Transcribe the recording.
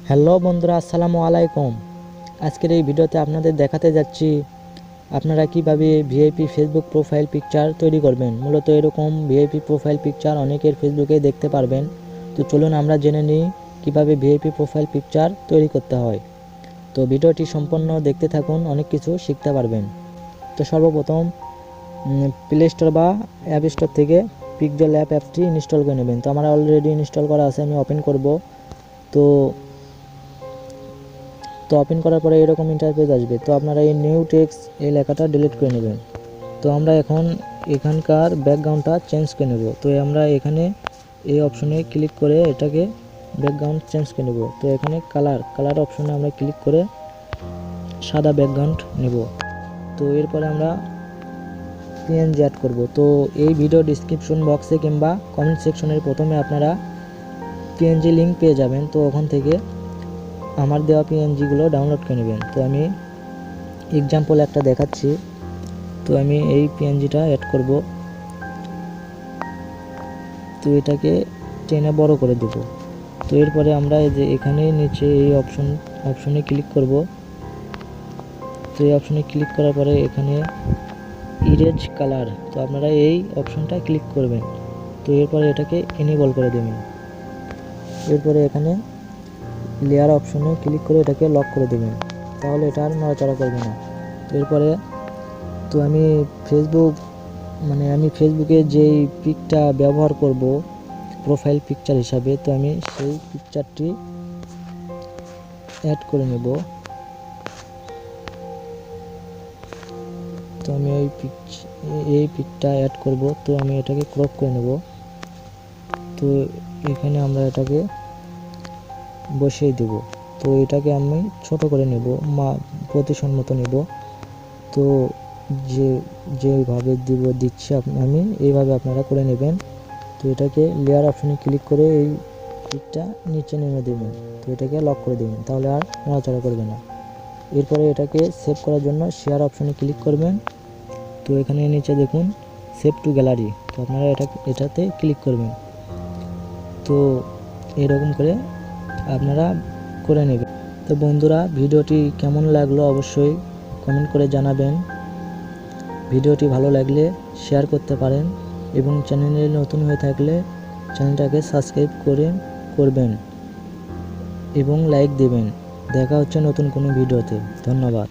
Hello বন্ধুরা, আসসালামু আলাইকুম। আজকের এই ভিডিওতে আপনাদের দেখাতে যাচ্ছি আপনারা কিভাবে ভিআইপি ফেসবুক প্রোফাইল পিকচার তৈরি করবেন। মূলত এরকম ভিআইপি প্রোফাইল পিকচার অনেকের ফেসবুকে দেখতে পারবেন। তো চলুন আমরা জেনে নিই কিভাবে ভিআইপি প্রোফাইল পিকচার তৈরি করতে হয়। তো ভিডিওটি সম্পূর্ণ দেখতে থাকুন, অনেক কিছু শিখতে পারবেন। তো সর্বপ্রথম প্লে স্টোর বা অ্যাপ স্টোর থেকে পিক্সেল অ্যাপটি ইনস্টল করে নেবেন। তো আমার অলরেডি ইনস্টল করা আছে, আমি ওপেন করব। তো ওপেন করার পরে এরকম ইন্টারফেস আসবে। তো আপনারা এই নিউ টেক্সট এই লেখাটা ডিলিট করে নেবেন। তো আমরা এখানকার ব্যাকগ্রাউন্ডটা চেঞ্জ করে নেব। তো আমরা এখানে এই অপশনে ক্লিক করে এটাকে ব্যাকগ্রাউন্ড চেঞ্জ করে নেব। তো এখানে কালার অপশনে আমরা ক্লিক করে সাদা ব্যাকগ্রাউন্ড নেব। তো এরপরে আমরা পিএনজি অ্যাড করব। তো এই ভিডিও ডিসক্রিপশন বক্সে কিংবা কমেন্ট সেকশনের প্রথমে আপনারা পিএনজি লিঙ্ক পেয়ে যাবেন। তো ওখান থেকে আমার দেওয়া পিএনজিগুলো ডাউনলোড করে নেবেন। তো আমি এক্সাম্পল একটা দেখাচ্ছি। তো আমি এই পিএনজিটা অ্যাড করব। তো এটাকে টেনে বড় করে দেব। তো এরপরে আমরা এই যে এখানে নিচে এই অপশনে ক্লিক করব। তো এই অপশনে ক্লিক করার পরে এখানে ইরেজ কালার, তো আপনারা এই অপশনটা ক্লিক করবেন। তো এরপরে এটাকে এনেবল করে দেবেন। এরপরে এখানে লেয়ার অপশনে ক্লিক করে এটাকে লক করে দেবেন, তাহলে এটা আর নড়াচড়া করবে না। এরপরে তো আমি ফেসবুকে যেই পিকটা ব্যবহার করব প্রোফাইল পিকচার হিসাবে, তো আমি সেই পিকচারটি অ্যাড করে নেব। তো আমি এই পিকটা অ্যাড করব। তো আমি এটাকে ক্রপ করে নেব। তো এখানে আমরা এটাকে বসিয়ে দেব। তো এটাকে আমি ছোট করে নেব, পজিশন মতো নেব। তো যেভাবে দিচ্ছি আমি এইভাবে আপনারা করে নেবেন। তো এটাকে লেয়ার অপশনে ক্লিক করে এই পিকটা নিচে নেমে দেবেন। তো এটাকে লক করে দেবেন, তাহলে আর নড়াচড়া করবে না। এরপরে এটাকে সেভ করার জন্য শেয়ার অপশনে ক্লিক করবেন। তো এখানে নিচে দেখুন সেভ টু গ্যালারি, তো আপনারা এটাতে ক্লিক করবেন। তো এরকম করে আপনারা করে নেবেন। তো বন্ধুরা, ভিডিওটি কেমন লাগলো অবশ্যই কমেন্ট করে জানাবেন। ভিডিওটি ভালো লাগলে শেয়ার করতে পারেন এবং চ্যানেলে নতুন হয়ে থাকলে চ্যানেলটাকে সাবস্ক্রাইব করবেন এবং লাইক দেবেন। দেখা হচ্ছে নতুন কোনো ভিডিওতে। ধন্যবাদ।